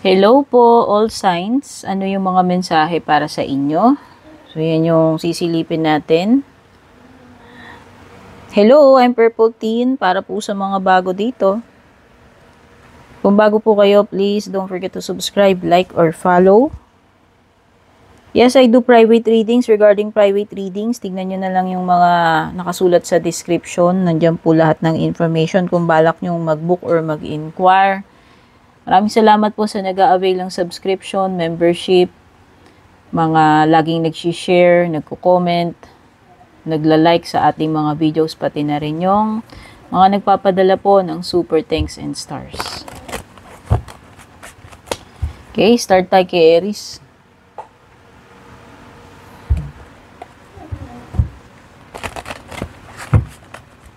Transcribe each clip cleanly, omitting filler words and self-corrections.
Hello po, all signs. Ano yung mga mensahe para sa inyo? So, yan yung sisilipin natin. Hello, I'm Purple Teen. Para po sa mga bago dito. Kung bago po kayo, please don't forget to subscribe, like, or follow. Yes, I do private readings. Regarding private readings, tignan nyo na lang yung mga nakasulat sa description. Nandiyan po lahat ng information kung balak nyo mag-book or mag-inquire. Maraming salamat po sa nag-a-avail ng subscription, membership, mga laging nag-share, nagko-comment, nagla-like sa ating mga videos, pati na rin yung mga nagpapadala po ng super thanks and stars. Okay, start tayo kay Aries.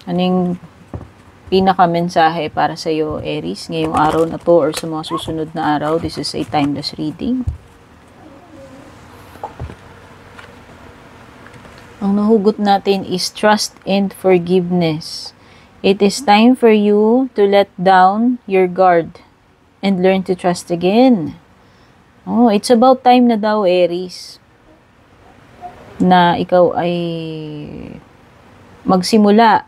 Anong pinaka-mensahe para sa iyo, Aries, ngayong araw na to or sa mga susunod na araw? This is a timeless reading. Ang nahugot natin is trust and forgiveness. It is time for you to let down your guard and learn to trust again. Oh, it's about time na daw, Aries, na ikaw ay magsimula,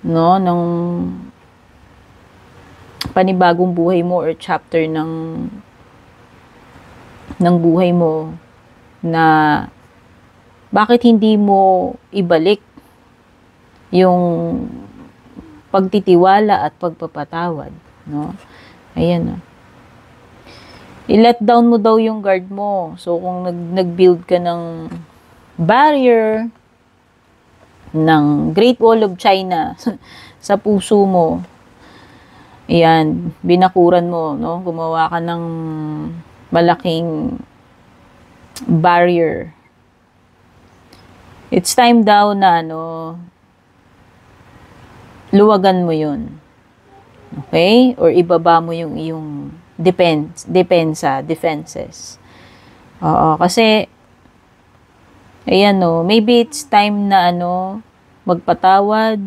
no, ng panibagong buhay mo or chapter ng buhay mo, na bakit hindi mo ibalik yung pagtitiwala at pagpapatawad, no? Ayan, no? I-let down mo daw yung guard mo. So, kung nag-build ka ng barrier, ng Great Wall of China sa puso mo, ayan, binakuran mo, no? Gumawa ka ng malaking barrier. It's time daw na, luwagan mo yun. Okay? Or ibaba mo yung iyong defenses. Oo, kasi ayan, maybe it's time na magpatawad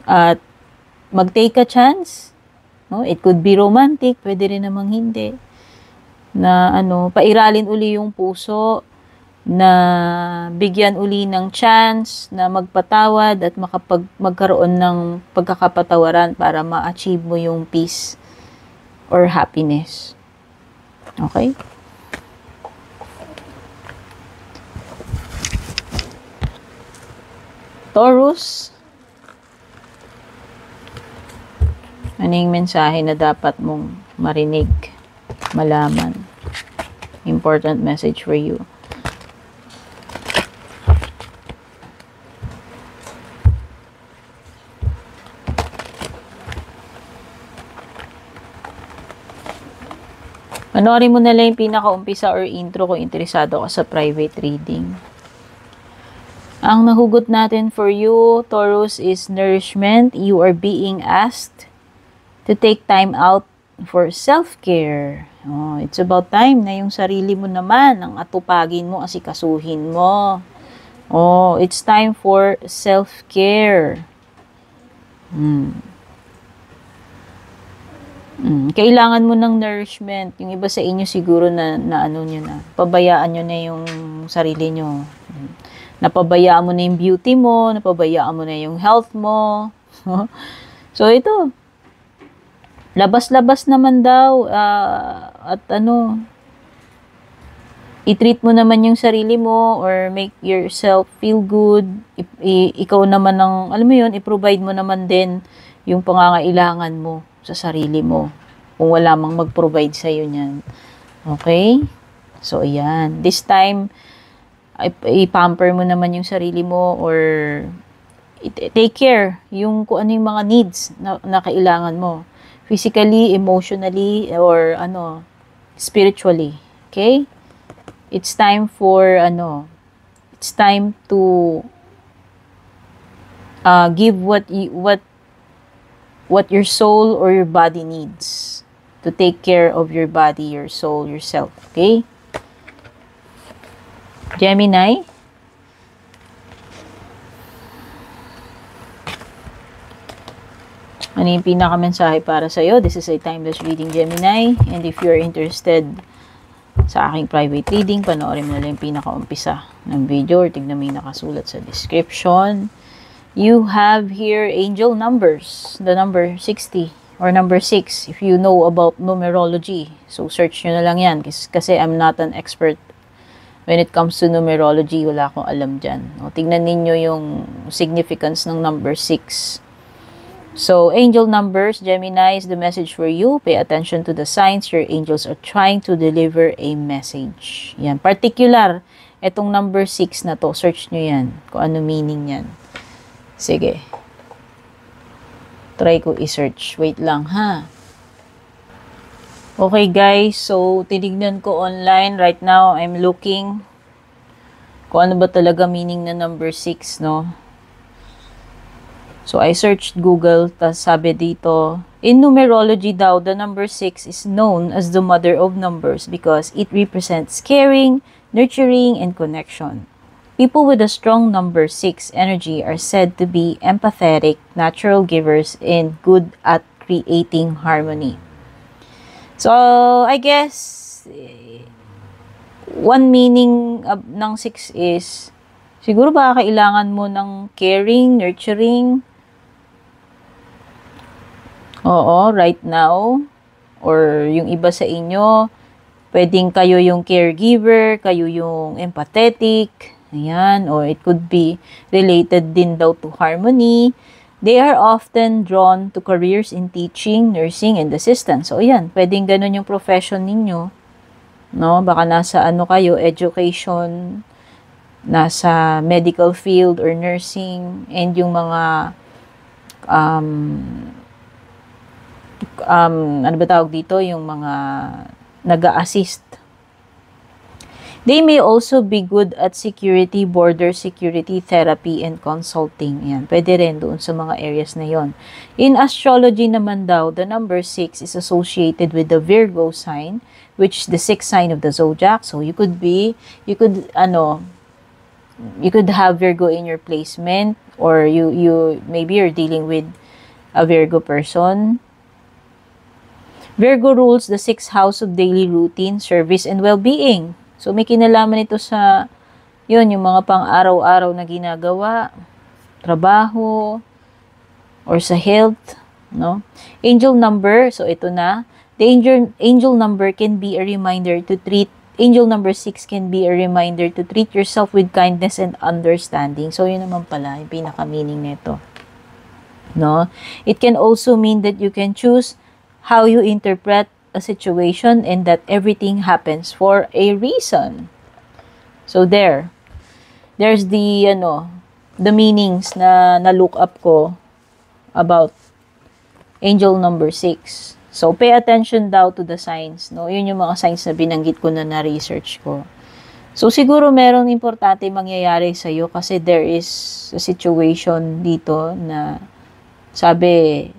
at mag-take a chance. No? It could be romantic, pwede rin namang hindi. Na pairalin uli yung puso, na bigyan uli ng chance na magpatawad at magkaroon ng pagkakapatawaran para ma-achieve mo yung peace or happiness. Okay? Taurus, ano yung mensahe na dapat mong marinig, malaman? Important message for you. Panoorin mo na lang yung pinaka-umpisa or intro kung interesado ka sa private reading. Ang nahugot natin for you, Taurus, is nourishment. You are being asked to take time out for self-care. Oh, it's about time na yung sarili mo naman ang atupagin mo, asikasuhin mo. Oh, it's time for self-care. Kailangan mo ng nourishment. Yung iba sa inyo siguro na nyo na, pabayaan nyo na yung sarili nyo. Napabayaan mo na yung beauty mo, napabayaan mo na yung health mo. So, ito, labas-labas naman daw, at i-treat mo naman yung sarili mo or make yourself feel good. Ikaw naman alam mo yun, i-provide mo naman din yung pangangailangan mo sa sarili mo. Kung wala mang mag-provide sa'yo niyan. Okay? So, ayan. This time, i-pamper mo naman yung sarili mo or take care yung kung ano yung mga needs na kailangan mo. Physically, emotionally, or spiritually. Okay? It's time for, it's time to give what your soul or your body needs. To take care of your body, your soul, yourself. Okay? Gemini. Ano yung pinaka-mensahe para sa'yo? This is a timeless reading, Gemini. And if you're interested sa aking private reading, panoorin mo na lang yung pinaka-umpisa ng video or tignan mo yung nakasulat sa description. You have here angel numbers. The number 60 or number 6 if you know about numerology. So, search nyo na lang yan. Kasi I'm not an expert when it comes to numerology. Wala akong alam dyan. O, tignan ninyo yung significance ng number 6. So, angel numbers, Gemini, is the message for you. Pay attention to the signs. Your angels are trying to deliver a message. Yan. Particular, itong number 6 na to. Search nyo yan. Kung ano meaning yan. Sige. Try ko i-search. Wait lang, ha? Okay, guys. So, tinignan ko online. Right now, I'm looking kung ano ba talaga meaning na number 6, no? So, I searched Google, tas sabi dito, in numerology daw, the number 6 is known as the mother of numbers because it represents caring, nurturing, and connection. People with a strong number 6 energy are said to be empathetic, natural givers, and good at creating harmony. So, I guess, one meaning ng 6 is, siguro ba kailangan mo ng caring, nurturing, oo, right now. Or yung iba sa inyo, pwedeng kayo yung caregiver, kayo yung empathetic. Ayan. Or it could be related din daw to harmony. They are often drawn to careers in teaching, nursing, and assistance. So, ayan. Pwedeng ganun yung profession ninyo. No? Baka nasa ano kayo, education, nasa medical field or nursing, and yung mga ano ba tawag dito? Yung mga nag-a-assist. They may also be good at security, border security, therapy, and consulting. Yan. Pwede rin doon sa mga areas na yon. In astrology naman daw, the number 6 is associated with the Virgo sign, which is the 6th sign of the zodiac. So, you could have Virgo in your placement, or maybe you're dealing with a Virgo person. Virgo rules the 6th house of daily routine, service, and well-being. So, may kinalaman ito sa, yung mga pang-araw-araw na ginagawa, trabaho, or sa health, no? Angel number, so ito na. The angel number can be a reminder to treat, angel number 6 can be a reminder to treat yourself with kindness and understanding. So, yun naman pala, yung pinaka-meaning nito. No? It can also mean that you can choose how you interpret a situation and that everything happens for a reason. So there's the meanings na look up ko about angel number 6. So pay attention daw to the signs, no? Yun yung mga signs na binanggit ko na research ko. So siguro meron importante mangyayari sa iyo kasi there is a situation dito na sabi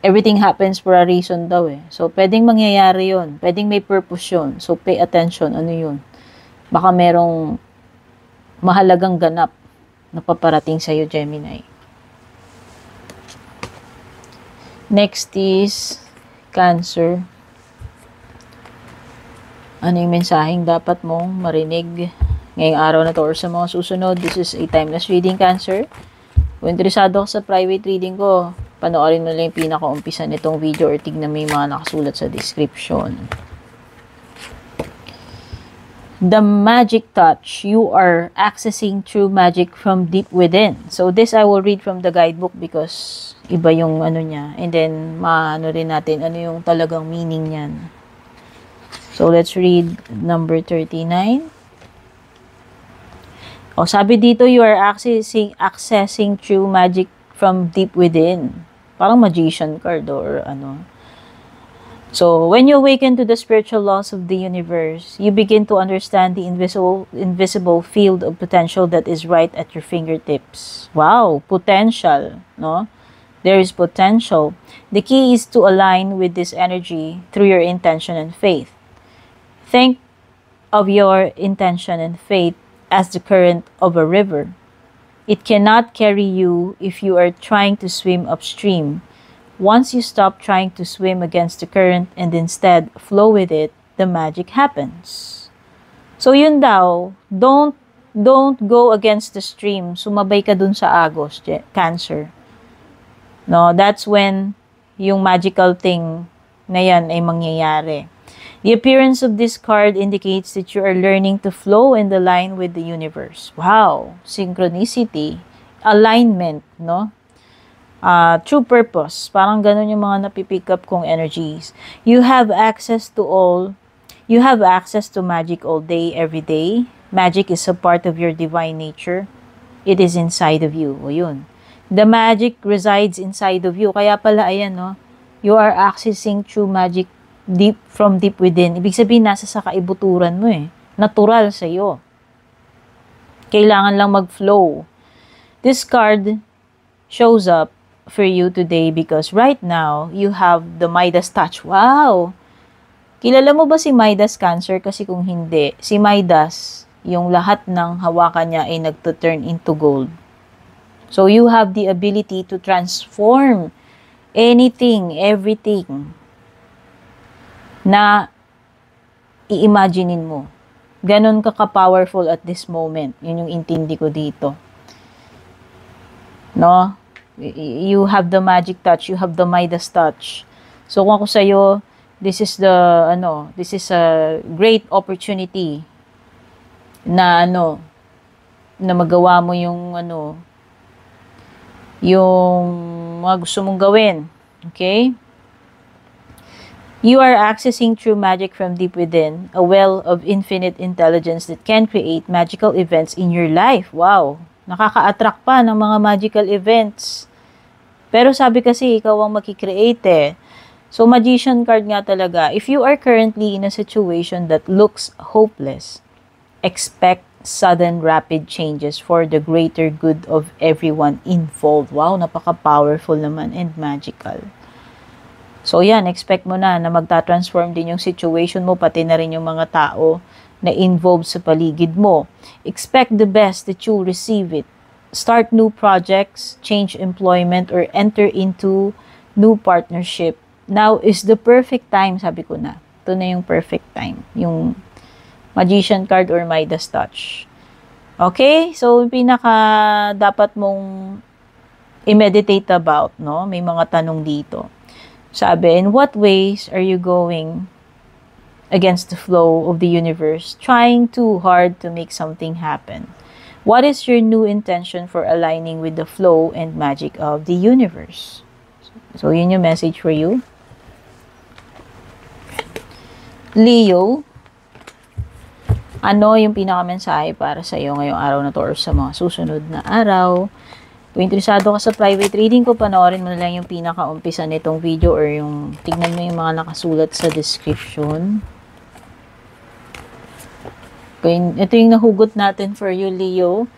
everything happens for a reason daw eh. So, pwedeng mangyayari yun. Pwedeng may purpose yun. So, pay attention. Ano yun? Baka merong mahalagang ganap na paparating sa'yo, Gemini. Next is Cancer. Ano yung mensaheng dapat mong marinig ngayong araw na to or sa mga susunod? This is a timeless reading, Cancer. Kung interesado ka sa private reading ko, panoorin mo lang yung pinaka-umpisa nitong video or tignan mo yung mga nakasulat sa description. The magic touch. You are accessing true magic from deep within. So, this I will read from the guidebook because iba yung ano niya. And then, maano rin natin ano yung talagang meaning niyan. So, let's read number 39. O, sabi dito, you are accessing true magic from deep within. Parang magician card or ano. So, when you awaken to the spiritual laws of the universe, you begin to understand the invisible field of potential that is right at your fingertips. Wow, potential, no? There is potential. The key is to align with this energy through your intention and faith. Think of your intention and faith as the current of a river. It cannot carry you if you are trying to swim upstream. Once you stop trying to swim against the current and instead flow with it, the magic happens. So yun daw, don't go against the stream. Sumabay ka dun sa agos, Cancer. No, that's when yung magical thing na yan ay mangyayari. The appearance of this card indicates that you are learning to flow and align with the universe. Wow! Synchronicity. Alignment, no? True purpose. Parang ganun yung mga napipick up kong energies. You have access to magic all day, every day. Magic is a part of your divine nature. It is inside of you. O yun. The magic resides inside of you. Kaya pala, ayan, no? You are accessing true magic from deep within. Ibig sabihin, nasa sa kaibuturan mo eh. Natural sa'yo. Kailangan lang mag-flow. This card shows up for you today because right now, you have the Midas touch. Wow! Kilala mo ba si Midas, Cancer? Kasi kung hindi, si Midas, yung lahat ng hawakan niya ay nagto-turn into gold. So, you have the ability to transform anything, everything na i-imaginein mo. Ganon ka-powerful at this moment. Yun yung intindi ko dito. No? You have the magic touch. You have the Midas touch. So, kung ako sa'yo, this is a great opportunity na na magawa mo yung mga gusto mong gawin. Okay? You are accessing true magic from deep within, a well of infinite intelligence that can create magical events in your life. Wow! Nakaka-attract pa ng mga magical events. Pero sabi kasi, ikaw ang makikreate eh. So, Magician card nga talaga. If you are currently in a situation that looks hopeless, expect sudden rapid changes for the greater good of everyone involved. Wow, napaka-powerful naman and magical. So yan, expect mo na magta-transform din yung situation mo, pati na rin yung mga tao na involved sa paligid mo. Expect the best that you'll receive it. Start new projects, change employment, or enter into new partnership. Now is the perfect time, sabi ko na. Ito na yung perfect time. Yung Magician card or Midas touch. Okay? So, pinaka dapat mong i-meditate about, no? May mga tanong dito. Sabi, in what ways are you going against the flow of the universe, trying too hard to make something happen? What is your new intention for aligning with the flow and magic of the universe? So, yun yung message for you. Leo, ano yung pinaka-mensahe para sa iyo ngayong araw na to or sa mga susunod na araw? Kung interesado ka sa private reading ko, panoorin mo na lang yung pinaka-umpisa nitong video or yung tignan mo yung mga nakasulat sa description. Okay, ito yung nahugot natin for you, Leo.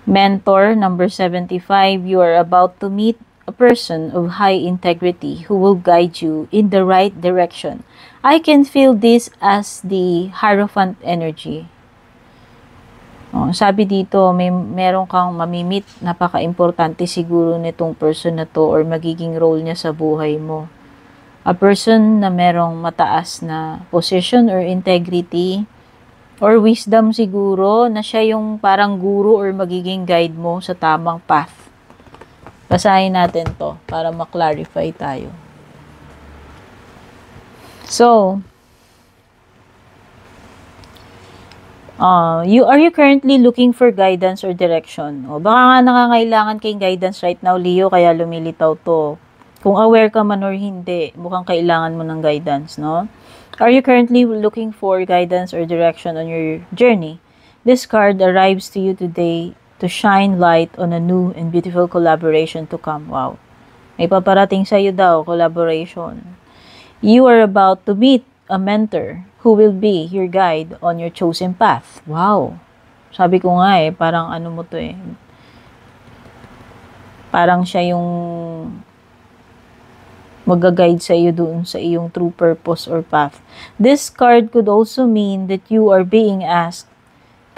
Mentor, number 75. You are about to meet a person of high integrity who will guide you in the right direction. I can feel this as the Hierophant energy. Sabi dito, meron kang mamimit, napaka-importante siguro nitong person na to or magiging role niya sa buhay mo. A person na merong mataas na position or integrity or wisdom siguro na siya yung parang guru or magiging guide mo sa tamang path. Basahin natin to para ma-clarify tayo. So, are you currently looking for guidance or direction? O baka nga nangangailangan kayong guidance right now, Leo, kaya lumilitaw to. Kung aware ka man or hindi, mukhang kailangan mo ng guidance, no? Are you currently looking for guidance or direction on your journey? This card arrives to you today to shine light on a new and beautiful collaboration to come. Wow. May paparating sa'yo daw, collaboration. You are about to meet a mentor who will be your guide on your chosen path. Wow. Sabi ko nga parang ano mo to parang siya yung mag-guide sa iyo doon sa iyong true purpose or path. This card could also mean that you are being asked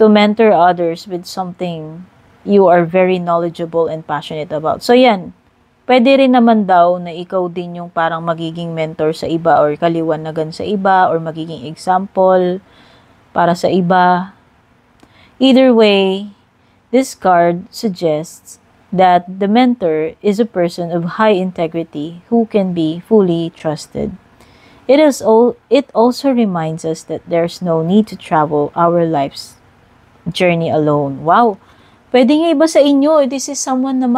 to mentor others with something you are very knowledgeable and passionate about. So yan, Pwede rin naman daw na ikaw din yung parang magiging mentor sa iba or kaliwanagan sa iba or magiging example para sa iba. Either way, this card suggests that the mentor is a person of high integrity who can be fully trusted. It also reminds us that there's no need to travel our life's journey alone. Wow! Pwede nga iba sa inyo, this is someone na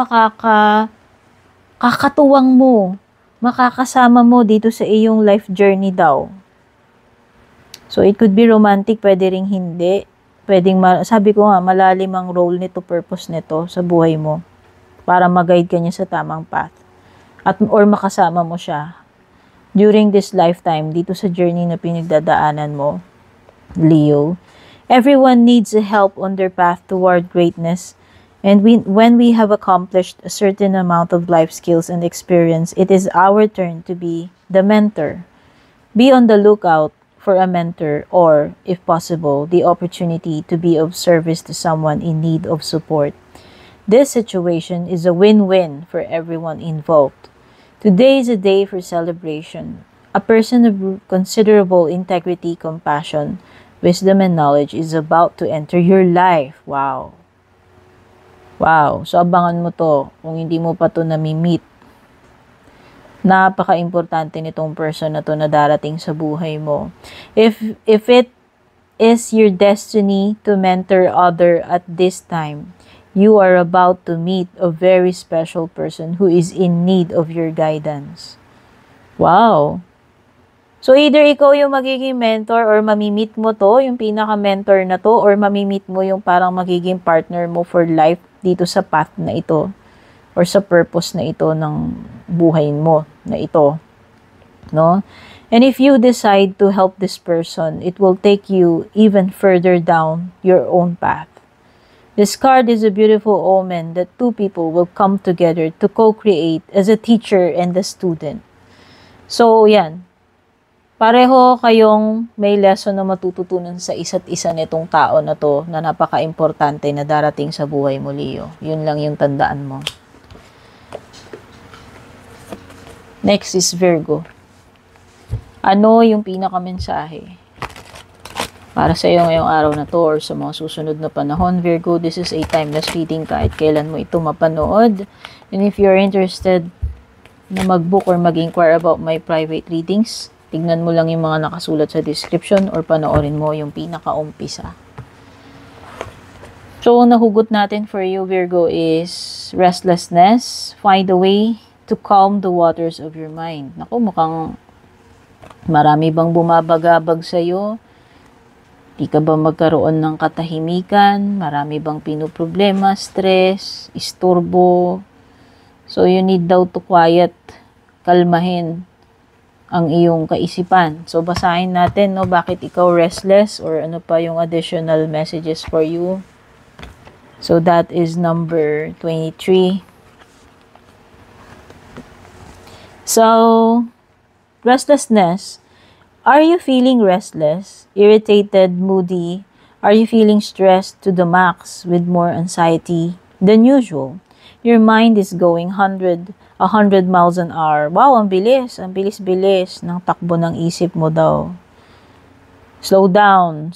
kakatuwang mo, makakasama mo dito sa iyong life journey daw. So, it could be romantic, pwede ring hindi. Pwedeng, sabi ko nga, malalim ang role nito, purpose nito sa buhay mo para mag-guide ka niya sa tamang path. Or makasama mo siya during this lifetime, dito sa journey na pinagdadaanan mo, Leo. Everyone needs help on their path toward greatness. And when we have accomplished a certain amount of life skills and experience, it is our turn to be the mentor. Be on the lookout for a mentor or, if possible, the opportunity to be of service to someone in need of support. This situation is a win-win for everyone involved. Today is a day for celebration. A person of considerable integrity, compassion, wisdom, and knowledge is about to enter your life. Wow! Wow! So, abangan mo to kung hindi mo pa to nami-meet. Napaka-importante nitong person na to na darating sa buhay mo. If it is your destiny to mentor other at this time, you are about to meet a very special person who is in need of your guidance. Wow! So, either ikaw yung magiging mentor or mamimit mo to, yung pinaka-mentor na to, or mamimit mo yung parang magiging partner mo for life dito sa path na ito or sa purpose na ito ng buhay mo na ito, no? And if you decide to help this person, it will take you even further down your own path. This card is a beautiful omen that two people will come together to co-create as a teacher and a student. So, yan. Pareho kayong may lesson na matututunan sa isa't isa nitong tao na to na napaka-importante na darating sa buhay mo, Leo. Yun lang yung tandaan mo. Next is Virgo. Ano yung pinaka-mensahe para sa iyo ngayong araw na to or sa mga susunod na panahon, Virgo? This is a timeless reading kahit kailan mo ito mapanood. And if you're interested na mag-book or mag-inquire about my private readings, tignan mo lang yung mga nakasulat sa description or panoorin mo yung pinaka-umpisa. So, ang nahugot natin for you, Virgo, is restlessness. Find a way to calm the waters of your mind. Naku, mukhang marami bang bumabagabag sa'yo? Di ka ba magkaroon ng katahimikan? Marami bang pinoproblema, stress, istorbo? So, you need daw to quiet, kalmahin ang iyong kaisipan. So, basahin natin, no, bakit ikaw restless or ano pa yung additional messages for you. So, that is number 23. So, restlessness. Are you feeling restless, irritated, moody? Are you feeling stressed to the max with more anxiety than usual? Your mind is going 100 miles an hour. Wow, ang bilis. Ang bilis-bilis ng takbo ng isip mo daw. Slow down,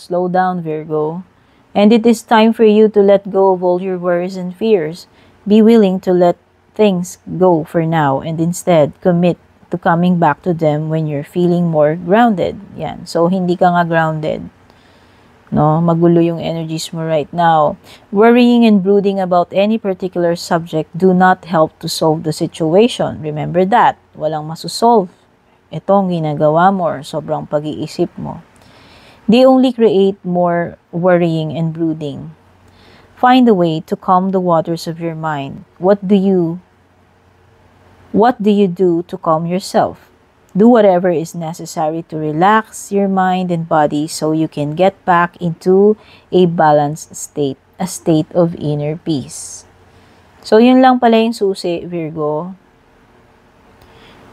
Virgo. And it is time for you to let go of all your worries and fears. Be willing to let things go for now and instead commit to coming back to them when you're feeling more grounded. Yan. So, hindi ka nga grounded. No, magulo yung energies mo right now. Worrying and brooding about any particular subject do not help to solve the situation. Remember that. Walang masusolve. Itong ginagawa mo or sobrang pag-iisip mo. They only create more worrying and brooding. Find a way to calm the waters of your mind. What do you do to calm yourself? Do whatever is necessary to relax your mind and body so you can get back into a balanced state, a state of inner peace. So, yun lang pala yung susi, Virgo.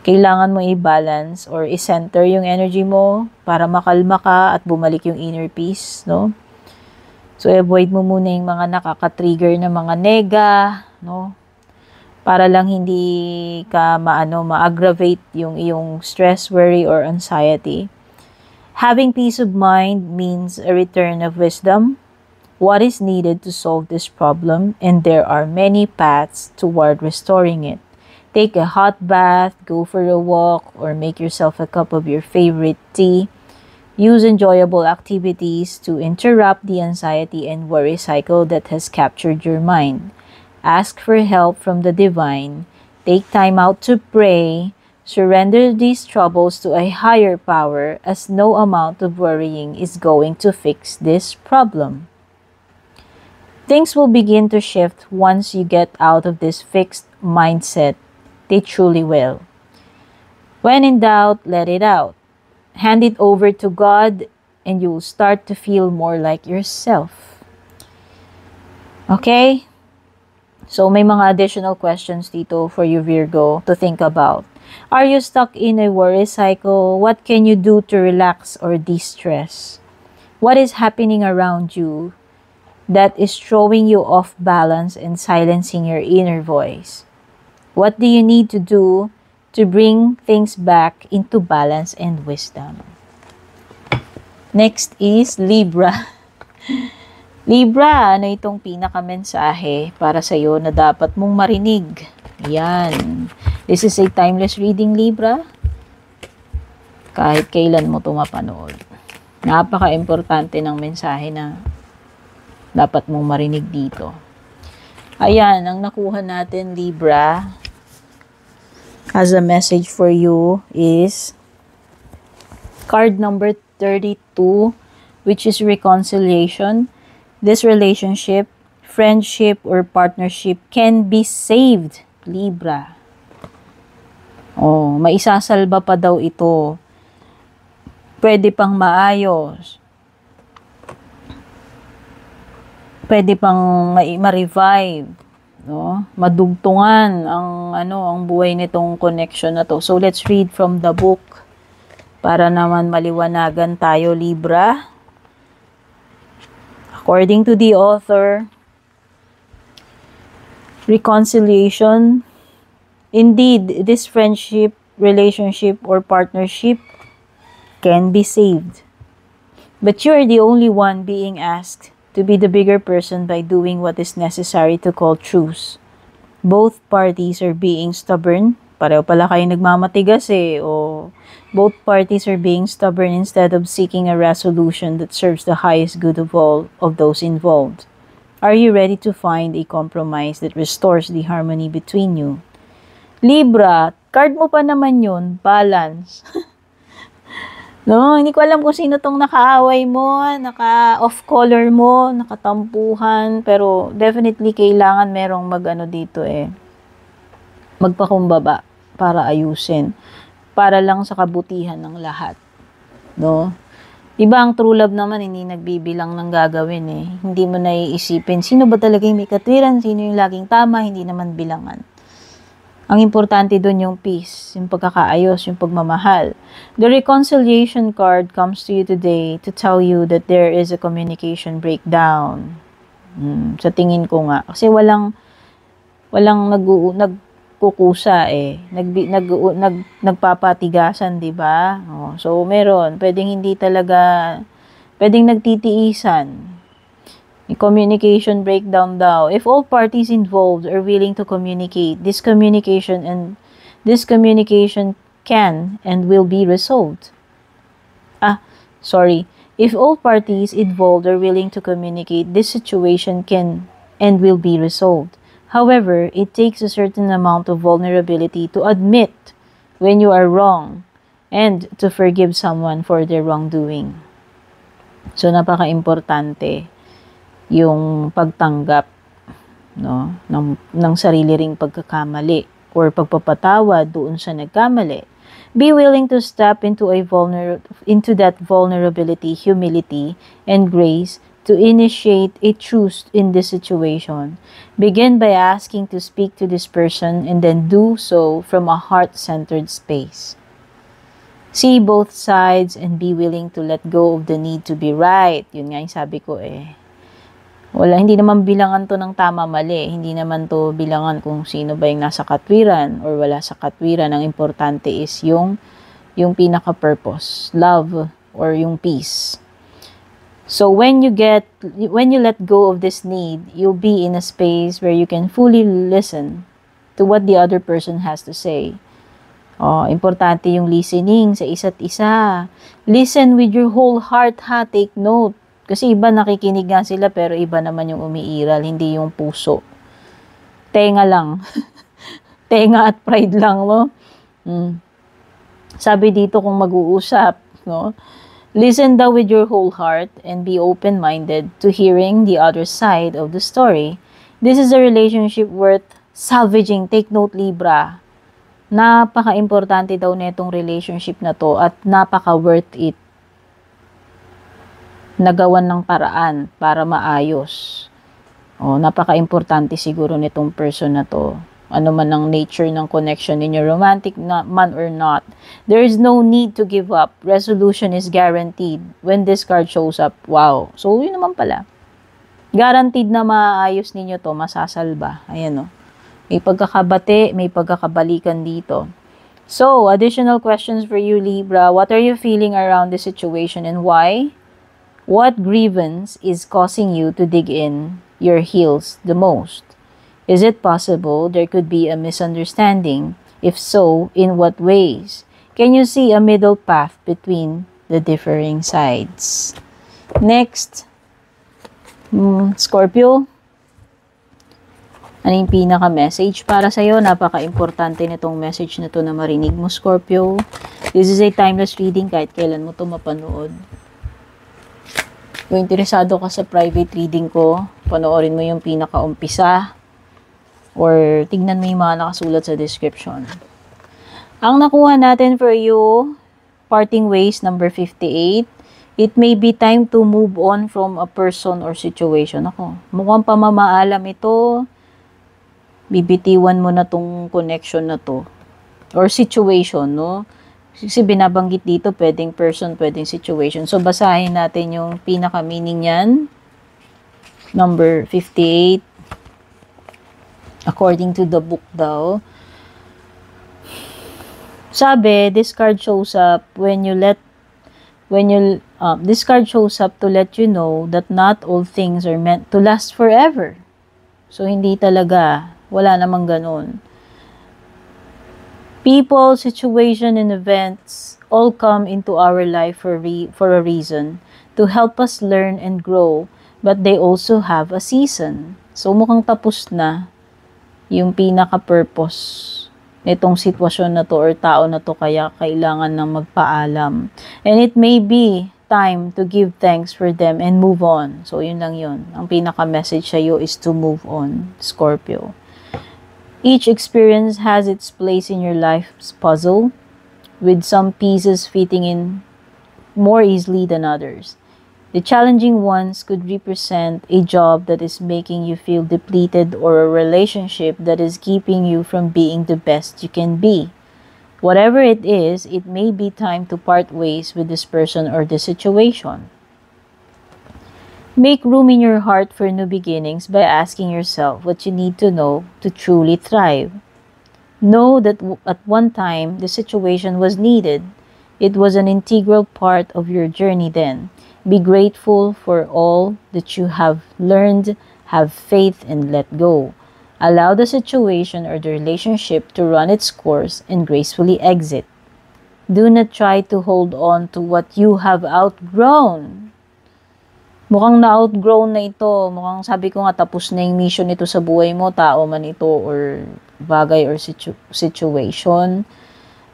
Kailangan mo i-balance or i-center yung energy mo para makalma ka at bumalik yung inner peace, no? So, avoid mo muna yung mga nakaka-trigger na mga nega, no? para lang hindi ka ma-aggravate yung iyong stress, worry, or anxiety. Having peace of mind means a return of wisdom, what is needed to solve this problem, and there are many paths toward restoring it. Take a hot bath, go for a walk, or make yourself a cup of your favorite tea. Use enjoyable activities to interrupt the anxiety and worry cycle that has captured your mind. Ask for help from the divine. Take time out to pray. Surrender these troubles to a higher power, as no amount of worrying is going to fix this problem. Things will begin to shift once you get out of this fixed mindset. They truly will. When in doubt, let it out. Hand it over to God and you will start to feel more like yourself. Okay? So may mga additional questions dito for you, Virgo, to think about. Are you stuck in a worry cycle? What can you do to relax or de-stress? What is happening around you that is throwing you off balance and silencing your inner voice? What do you need to do to bring things back into balance and wisdom? Next is Libra. Libra, ano itong pinakamensahe para sa'yo na dapat mong marinig? Yan. This is a timeless reading, Libra. Kahit kailan mo ito mapanood. Napaka-importante ng mensahe na dapat mong marinig dito. Ayan, ang nakuha natin, Libra, as a message for you is card number 32, which is reconciliation. This relationship, friendship, or partnership can be saved, Libra. Oh, maisasalba pa daw ito. Pwede pang maayos. Pwede pang ma-revive, no? Madugtungan ang buhay nitong connection na to. So let's read from the book para naman maliwanagan tayo, Libra. According to the author, reconciliation. Indeed, this friendship, relationship, or partnership can be saved. But you are the only one being asked to be the bigger person by doing what is necessary to call truce. Both parties are being stubborn. Pareho pala kayo nagmamatigas o both parties are being stubborn instead of seeking a resolution that serves the highest good of all of those involved. Are you ready to find a compromise that restores the harmony between you? Libra, card mo pa naman yun, balance. No, hindi ko alam kung sino tong nakaaway mo, naka-off color mo, nakatampuhan, pero definitely kailangan merong dito magpakumbaba para ayusin, para lang sa kabutihan ng lahat. No? Diba ang true love naman, hindi nagbibilang ng gagawin Hindi mo naiisipin, sino ba talaga yung may katwiran, sino yung laging tama, hindi naman bilangan. Ang importante doon yung peace, yung pagkakaayos, yung pagmamahal. The reconciliation card comes to you today to tell you that there is a communication breakdown. Sa tingin ko nga. Kasi walang nagkukusa nagpapatigasan, di ba? So, meron. Pwedeng nagtitiisan. Communication breakdown daw. If all parties involved are willing to communicate, this communication can and will be resolved. If all parties involved are willing to communicate, this situation can and will be resolved. However, it takes a certain amount of vulnerability to admit when you are wrong and to forgive someone for their wrongdoing. So, napaka-importante yung pagtanggap ng sarili ring pagkakamali or pagpapatawad doon sa nagkamali. Be willing to step into that vulnerability, humility, and grace to initiate a truce in this situation. Begin by asking to speak to this person and then do so from a heart-centered space. See both sides and be willing to let go of the need to be right. Yun nga yung sabi ko Wala, hindi naman bilangan to ng tama mali. Hindi naman to bilangan kung sino ba yung nasa katwiran or wala sa katwiran. Ang importante is yung pinaka-purpose, love or yung peace. So when you let go of this need, you'll be in a space where you can fully listen to what the other person has to say. Importante yung listening sa isa't isa. Listen with your whole heart, ha. Take note. Kasi iba nakikinig nga sila pero iba naman yung umiiral, hindi yung puso. Tenga lang. Tenga at pride lang, no? Sabi dito kung mag-uusap, no? Listen daw with your whole heart and be open-minded to hearing the other side of the story. This is a relationship worth salvaging. Take note, Libra. Napaka-importante daw netong relationship na to at napaka-worth it. Nagawan ng paraan para maayos. Napaka-importante siguro nitong person na to. Ano man ang nature ng connection ninyo, romantic man or not. There is no need to give up. Resolution is guaranteed. When this card shows up, wow. So, yun naman pala. Guaranteed na maayos ninyo to, masasalba. Ayan o. May pagkakabate, may pagkakabalikan dito. So, additional questions for you, Libra. What are you feeling around this situation and why? What grievance is causing you to dig in your heels the most? Is it possible there could be a misunderstanding? If so, in what ways? Can you see a middle path between the differing sides? Next, Scorpio. Ano yung pinaka-message para sa'yo? Napaka-importante nitong message na to na marinig mo, Scorpio. This is a timeless reading kahit kailan mo to mapanood. Kung interesado ka sa private reading ko, panoorin mo yung pinaka-umpisa or tignan mo yung mga nakasulat sa description. Ang nakuha natin for you, parting ways number 58. It may be time to move on from a person or situation. Ako, mukhang pamamaalam ito. Bibitiwan mo na tong connection na to or situation, no? Kasi binabanggit dito, pwedeng person, pwedeng situation. So, basahin natin yung pinaka-meaning yan. Number 58. According to the book daw. Sabi, this card shows up this card shows up to let you know that not all things are meant to last forever. So, hindi talaga. Wala namang ganun. People, situation, and events all come into our life for a reason, to help us learn and grow, but they also have a season. So, mukhang tapos na yung pinaka-purpose nitong sitwasyon na to or tao na to, kaya kailangan ng magpaalam. And it may be time to give thanks for them and move on. So, yun lang yun. Ang pinaka-message sa'yo is to move on, Scorpio. Each experience has its place in your life's puzzle, with some pieces fitting in more easily than others. The challenging ones could represent a job that is making you feel depleted or a relationship that is keeping you from being the best you can be. Whatever it is, it may be time to part ways with this person or this situation. Make room in your heart for new beginnings by asking yourself what you need to know to truly thrive. Know that at one time, the situation was needed. It was an integral part of your journey then. Be grateful for all that you have learned, have faith, and let go. Allow the situation or the relationship to run its course and gracefully exit. Do not try to hold on to what you have outgrown. Mukhang na-outgrown na ito. Mukhang sabi ko nga, tapos na yung mission nito sa buhay mo, tao man ito or bagay or situation.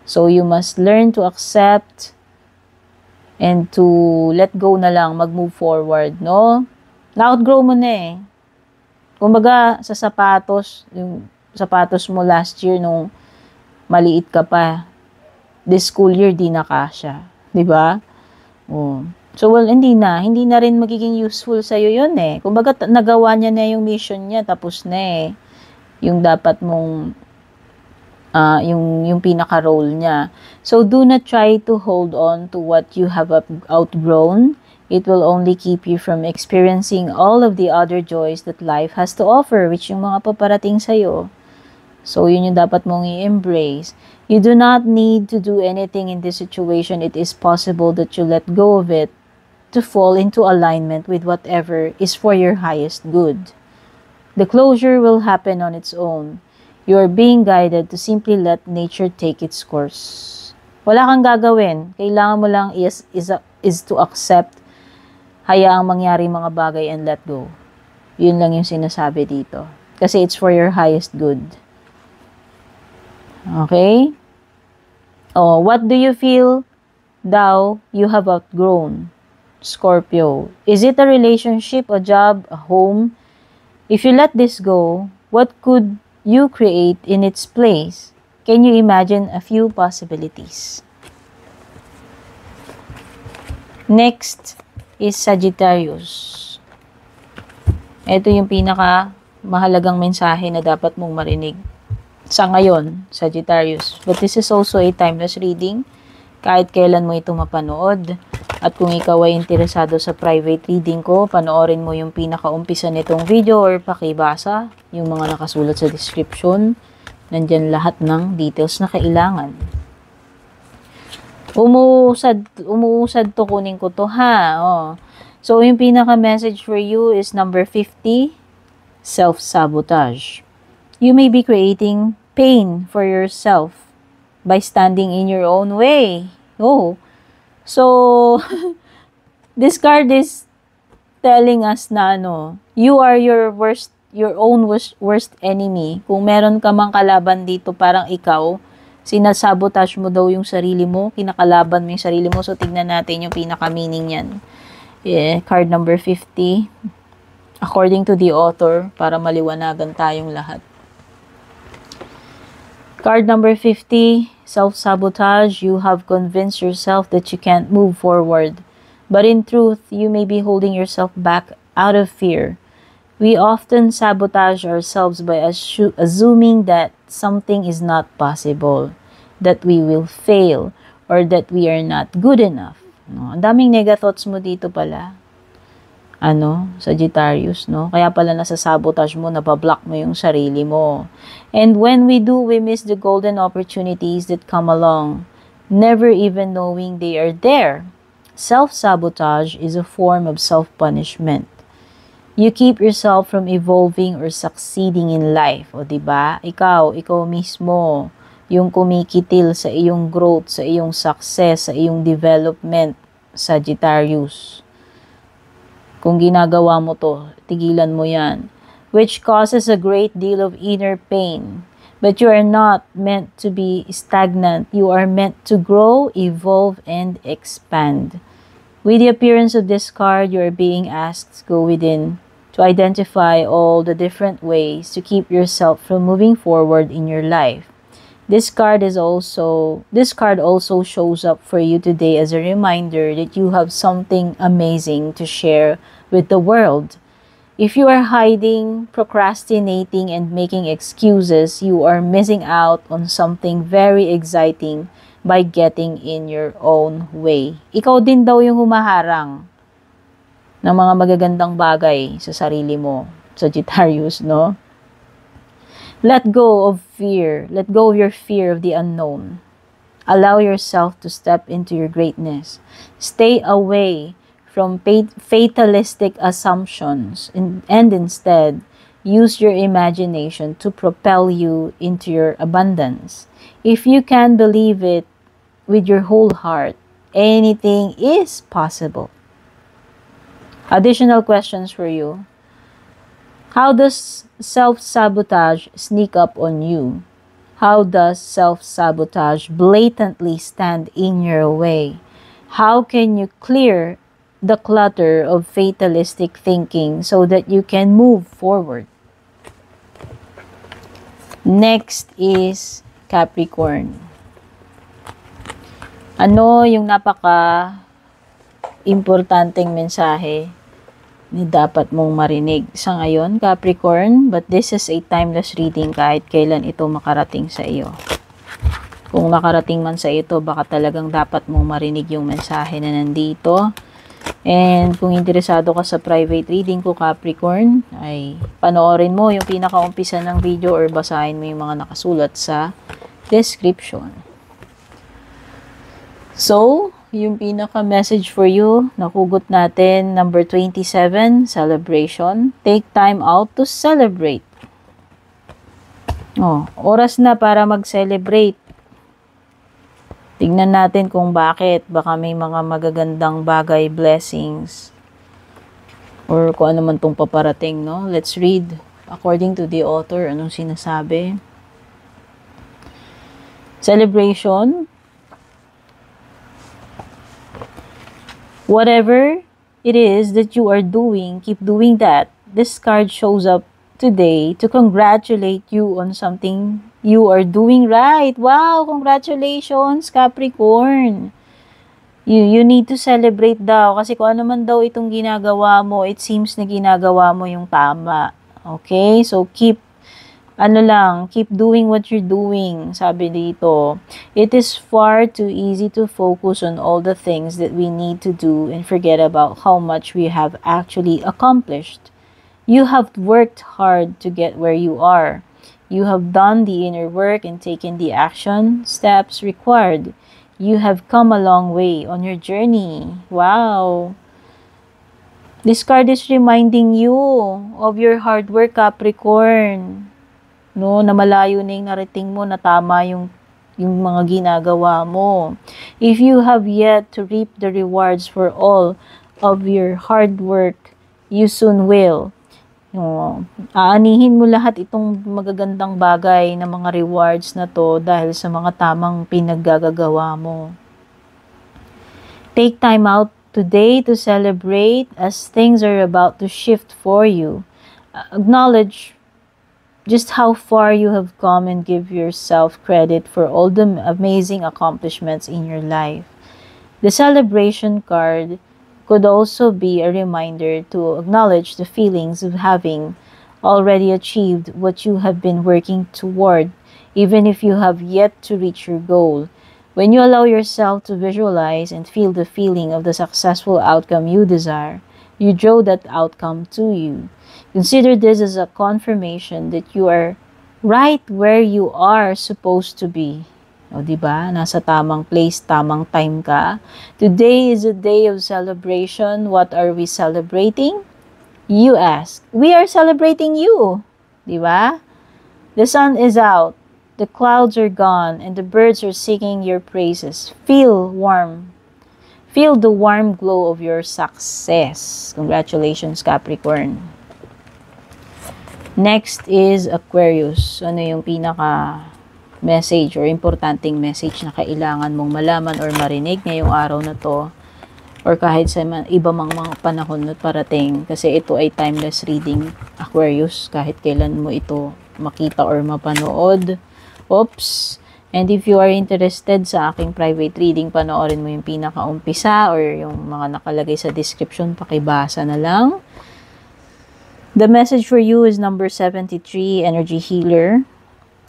So, you must learn to accept and to let go na lang, mag-move forward, no? Na-outgrow mo na eh. Kumbaga, sa sapatos, yung sapatos mo last year nung maliit ka pa, this school year, di na kasya. Diba? Oh. So, well, hindi na rin magiging useful sa'yo yun eh. Kumbaga, nagawa niya na yung mission niya, tapos na eh. Yung dapat mong yung pinaka-role niya. So, do not try to hold on to what you have outgrown. It will only keep you from experiencing all of the other joys that life has to offer, which yung mga paparating sa'yo. So, yun yung dapat mong i-embrace. You do not need to do anything in this situation. It is possible that you let go of it to fall into alignment with whatever is for your highest good. The closure will happen on its own. You are being guided to simply let nature take its course. Wala kang gagawin. Kailangan mo lang is to accept, hayaang mangyari mga bagay and let go. Yun lang yung sinasabi dito. Kasi it's for your highest good. Okay? Oh, what do you feel thou you have outgrown? Scorpio. Is it a relationship, a job, a home? If you let this go, what could you create in its place? Can you imagine a few possibilities? Next is Sagittarius. Ito yung pinaka mahalagang mensahe na dapat mong marinig sa ngayon, Sagittarius. But this is also a timeless reading. Kahit kailan mo ito mapanood. At kung ikaw ay interesado sa private reading ko, panoorin mo yung pinakaumpisa nitong video or pakibasa, yung mga nakasulat sa description. Nandyan lahat ng details na kailangan. Umuusad to, kunin ko to ha. Oh. So, yung pinaka-message for you is number 50, self-sabotage. You may be creating pain for yourself by standing in your own way. Oh. So, this card is telling us na you are your own worst enemy. Kung meron ka mang kalaban dito, parang ikaw, sinasabotage mo daw yung sarili mo, kinakalaban mo yung sarili mo. So, tignan natin yung pinaka-meaning yan. Yeah, card number 50. According to the author, para maliwanagan tayong lahat. Card number 50, self-sabotage. You have convinced yourself that you can't move forward. But in truth, you may be holding yourself back out of fear. We often sabotage ourselves by assuming that something is not possible, that we will fail, or that we are not good enough. No? Ang daming thoughts mo dito pala. Sagittarius, no? Kaya pala nasasabotage mo, nabablock mo yung sarili mo. And when we do, we miss the golden opportunities that come along, never even knowing they are there. Self-sabotage is a form of self-punishment. You keep yourself from evolving or succeeding in life. O diba? Ikaw mismo, yung kumikitil sa iyong growth, sa iyong success, sa iyong development, Sagittarius. Kung ginagawa mo to, tigilan mo yan. Which causes a great deal of inner pain. But you are not meant to be stagnant. You are meant to grow, evolve, and expand. With the appearance of this card, you are being asked to go within to identify all the different ways to keep yourself from moving forward in your life. This card also shows up for you today as a reminder that you have something amazing to share with the world. If you are hiding, procrastinating, and making excuses, you are missing out on something very exciting by getting in your own way. Ikaw din daw yung humaharang ng mga magagandang bagay sa sarili mo, Sagittarius, no? Let go of fear. Let go of your fear of the unknown. Allow yourself to step into your greatness. Stay away from fatalistic assumptions and instead use your imagination to propel you into your abundance. If you can believe it with your whole heart, anything is possible. Additional questions for you. How does self-sabotage sneak up on you? How does self-sabotage blatantly stand in your way? How can you clear the clutter of fatalistic thinking so that you can move forward? Next is Capricorn. Ano yung napaka-importanteng mensahe na dapat mong marinig sa ngayon, Capricorn? But this is a timeless reading kahit kailan ito makarating sa iyo. Kung nakarating man sa ito, baka talagang dapat mong marinig yung mensahe na nandito. And kung interesado ka sa private reading ko, Capricorn, ay panoorin mo yung pinakaumpisa ng video or basahin mo yung mga nakasulat sa description. So, yung pinaka-message for you, nakugot natin, number 27, celebration. Take time out to celebrate. Oras na para mag-celebrate. Tignan natin kung bakit. Baka may mga magagandang bagay, blessings, or kung ano man itong paparating, no? Let's read according to the author, anong sinasabi. Celebration. Whatever it is that you are doing, keep doing that. This card shows up today to congratulate you on something you are doing right. Wow, congratulations, Capricorn. You need to celebrate daw kasi kung ano man daw itong ginagawa mo, it seems na ginagawa mo yung tama. Okay? So keep doing what you're doing. Sabi dito, it is far too easy to focus on all the things that we need to do and forget about how much we have actually accomplished. You have worked hard to get where you are. You have done the inner work and taken the action steps required. You have come a long way on your journey. Wow! This card is reminding you of your hard work, Capricorn. No, na malayo na yung narating mo, na tama yung mga ginagawa mo. If you have yet to reap the rewards for all of your hard work, you soon will. Aanihin mo lahat itong magagandang bagay na mga rewards na to dahil sa mga tamang pinaggagawa mo. Take time out today to celebrate as things are about to shift for you. Acknowledge just how far you have come and give yourself credit for all the amazing accomplishments in your life. The celebration card could also be a reminder to acknowledge the feelings of having already achieved what you have been working toward, even if you have yet to reach your goal. When you allow yourself to visualize and feel the feeling of the successful outcome you desire, you draw that outcome to you. Consider this as a confirmation that you are right where you are supposed to be. O, diba? Nasa tamang place, tamang time ka. Today is a day of celebration. What are we celebrating? You ask. We are celebrating you. Diba? The sun is out. The clouds are gone. And the birds are singing your praises. Feel warm. Feel the warm glow of your success. Congratulations, Capricorn. Next is Aquarius. Ano yung message or importanteng message na kailangan mong malaman or marinig ngayong araw na to, or kahit sa iba mang mga panahon na parating, kasi ito ay timeless reading, Aquarius, kahit kailan mo ito makita or mapanood. Oops! And if you are interested sa aking private reading, panoorin mo yung pinakaumpisa or yung mga nakalagay sa description, pakibasa na lang. The message for you is number 73, Energy Healer.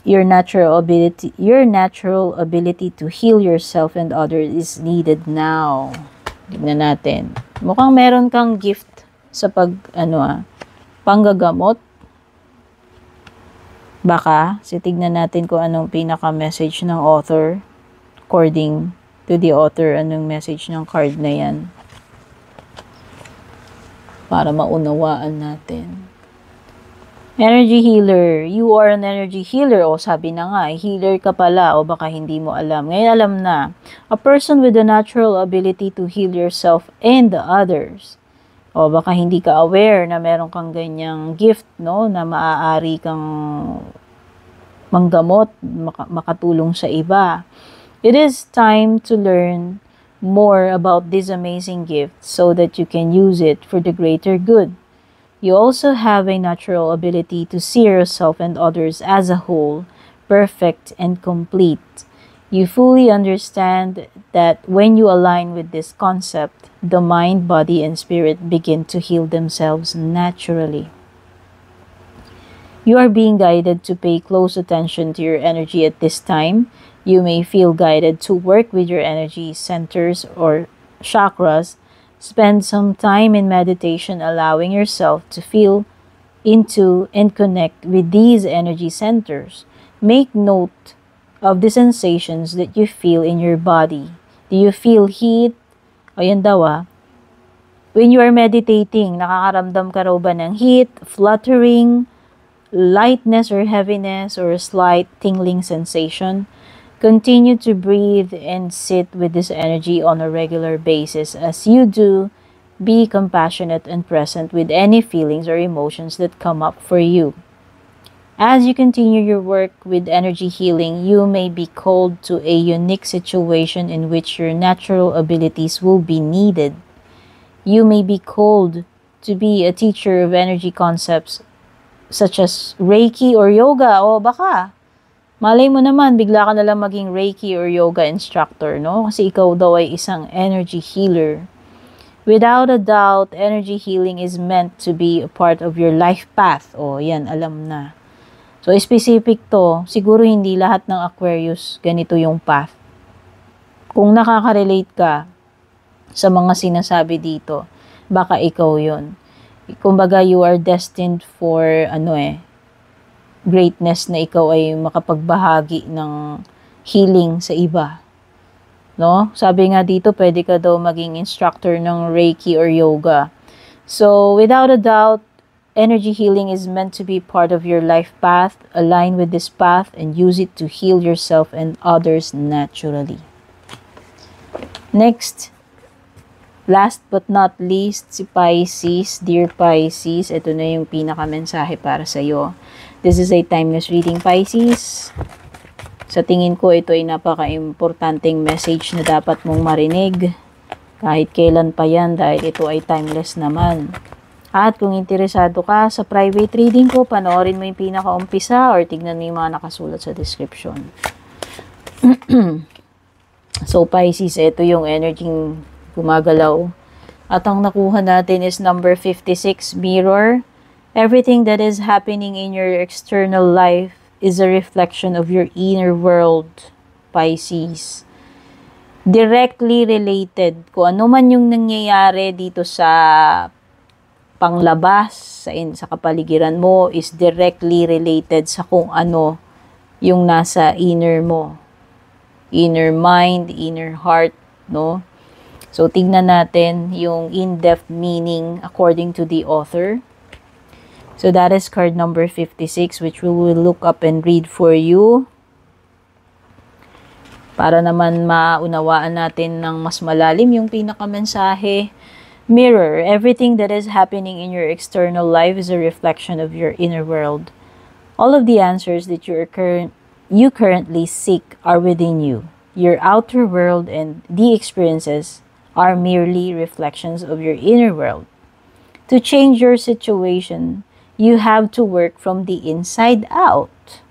Your natural ability to heal yourself and others is needed now. Tignan natin. Mukhang meron kang gift sa panggagamot. Baka, tignan natin kung anong pinaka-message ng author. According to the author, anong message ng card na yan. Para maunawaan natin. Energy healer. You are an energy healer. O sabi na nga, healer ka pala. O baka hindi mo alam. Ngayon alam na. A person with a natural ability to heal yourself and the others. O baka hindi ka aware na meron kang ganyang gift, no? Na maaari kang manggamot, makatulong sa iba. It is time to learn more about this amazing gift so that you can use it for the greater good. You also have a natural ability to see yourself and others as a whole, perfect and complete. You fully understand that when you align with this concept, the mind, body, and spirit begin to heal themselves naturally. You are being guided to pay close attention to your energy at this time. You may feel guided to work with your energy centers or chakras. Spend some time in meditation, allowing yourself to feel into and connect with these energy centers. Make note of the sensations that you feel in your body. Do you feel heat? O yan daw When you are meditating, nakakaramdam ka raw ba ng heat, fluttering, lightness or heaviness, or a slight tingling sensation? Continue to breathe and sit with this energy on a regular basis. As you do, be compassionate and present with any feelings or emotions that come up for you. As you continue your work with energy healing, you may be called to a unique situation in which your natural abilities will be needed. You may be called to be a teacher of energy concepts such as Reiki or yoga. O baka, malay mo naman, bigla ka nalang maging Reiki or yoga instructor, no? Kasi ikaw daw ay isang energy healer. Without a doubt, energy healing is meant to be a part of your life path. O, yan, alam na. So, specific to. Siguro hindi lahat ng Aquarius ganito yung path. Kung nakaka-relate ka sa mga sinasabi dito, baka ikaw yun. Kumbaga, you are destined for, greatness na ikaw ay makapagbahagi ng healing sa iba. No? Sabi nga dito, pwede ka daw maging instructor ng Reiki or yoga. So, without a doubt, energy healing is meant to be part of your life path. Align with this path and use it to heal yourself and others naturally. Next, last but not least, si Pisces. Dear Pisces, ito na yung pinaka-mensahe para sa iyo. This is a timeless reading, Pisces. Sa tingin ko, ito ay napaka-importanting message na dapat mong marinig. Kahit kailan pa yan, dahil ito ay timeless naman. At kung interesado ka sa private reading ko, panoorin mo yung pinaka-umpisa or tignan mo yung mga nakasulat sa description. So, Pisces, ito yung energy gumagalaw. At ang nakuha natin is number 56, Mirror. Everything that is happening in your external life is a reflection of your inner world, Pisces. Directly related. Kung ano man yung nangyayari dito sa panglabas, sa kapaligiran mo, is directly related sa kung ano yung nasa inner mo. Inner mind, inner heart, no? So, tignan natin yung in-depth meaning according to the author. So, that is card number 56, which we will look up and read for you. Para naman maunawaan natin ng mas malalim yung pinakamensahe. Mirror, everything that is happening in your external life is a reflection of your inner world. All of the answers that you currently seek are within you. Your outer world and the experiences are merely reflections of your inner world. To change your situation, you have to work from the inside out.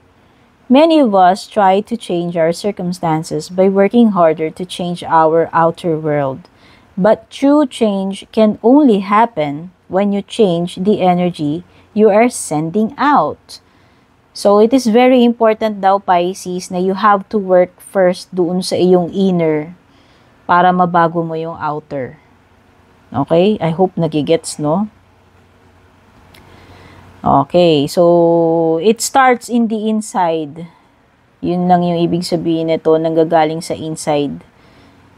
Many of us try to change our circumstances by working harder to change our outer world. But true change can only happen when you change the energy you are sending out. So, it is very important daw, Pisces, na you have to work first doon sa iyong inner para mabago mo yung outer. Okay? I hope nagigets, no? Okay, so it starts in the inside. Yun lang yung ibig sabihin nito, nanggagaling sa inside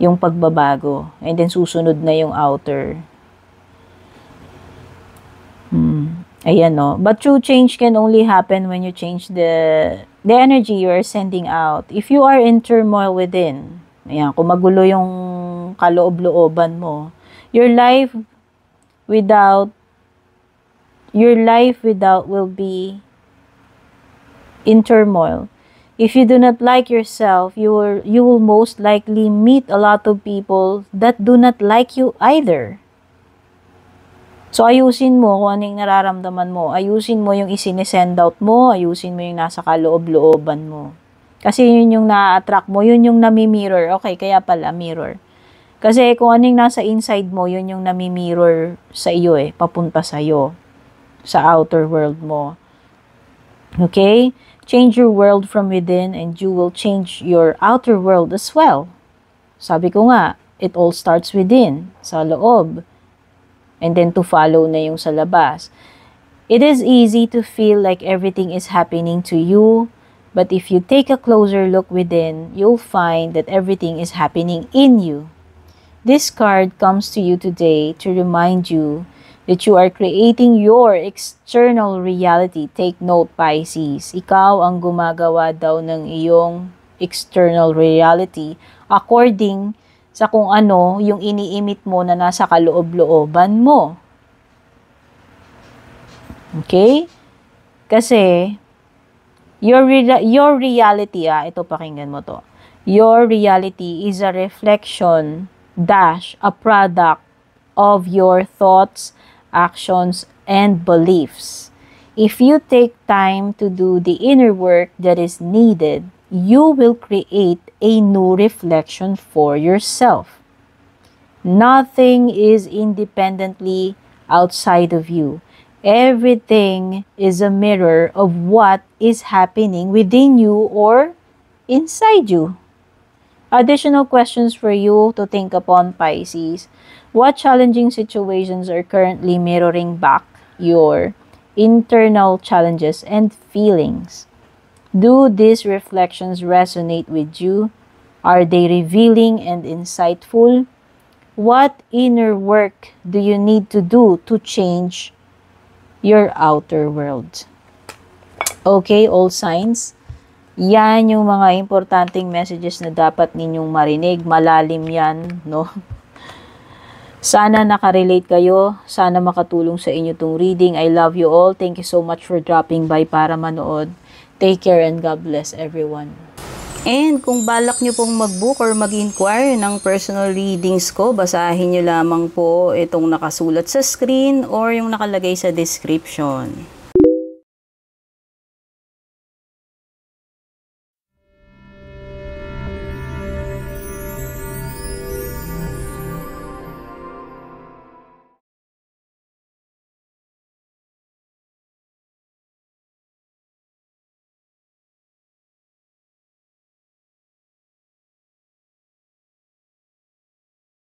yung pagbabago. And then susunod na yung outer. Ayan, no? But true change can only happen when you change the energy you are sending out. If you are in turmoil within, ayan, kung magulo yung kaloob-looban mo, your life without will be in turmoil. If you do not like yourself, you will most likely meet a lot of people that do not like you either. So, ayusin mo kung anong nararamdaman mo. Ayusin mo yung isinesend out mo. Ayusin mo yung nasa kaloob-looban mo. Kasi yun yung na-attract mo. Yun yung nami-mirror. Okay, kaya pala, mirror. Kasi kung anong nasa inside mo, yun yung nami-mirror sa iyo papunta sa iyo. Sa outer world mo. Okay? Change your world from within and you will change your outer world as well. Sabi ko nga, it all starts within, sa loob. And then to follow na yung sa labas. It is easy to feel like everything is happening to you, but if you take a closer look within, you'll find that everything is happening in you. This card comes to you today to remind you that you are creating your external reality. Take note, Pisces. Ikaw ang gumagawa daw ng iyong external reality according sa kung ano yung iniimit mo na nasa kaloob-looban mo. Okay? Kasi, your reality, ito pakinggan mo to. Your reality is a reflection a product of your thoughts, actions, and beliefs. If you take time to do the inner work that is needed, you will create a new reflection for yourself. Nothing is independently outside of you. Everything is a mirror of what is happening within you or inside you. Additional questions for you to think upon, Pisces. What challenging situations are currently mirroring back your internal challenges and feelings? Do these reflections resonate with you? Are they revealing and insightful? What inner work do you need to do to change your outer world? Okay, all signs. Yan yung mga importanteng messages na dapat ninyong marinig. Malalim yan, no? Sana nakarelate kayo. Sana makatulong sa inyo tong reading. I love you all. Thank you so much for dropping by para manood. Take care and God bless everyone. And kung balak nyo pong mag-book or mag-inquire ng personal readings ko, basahin nyo lamang po itong nakasulat sa screen or yung nakalagay sa description.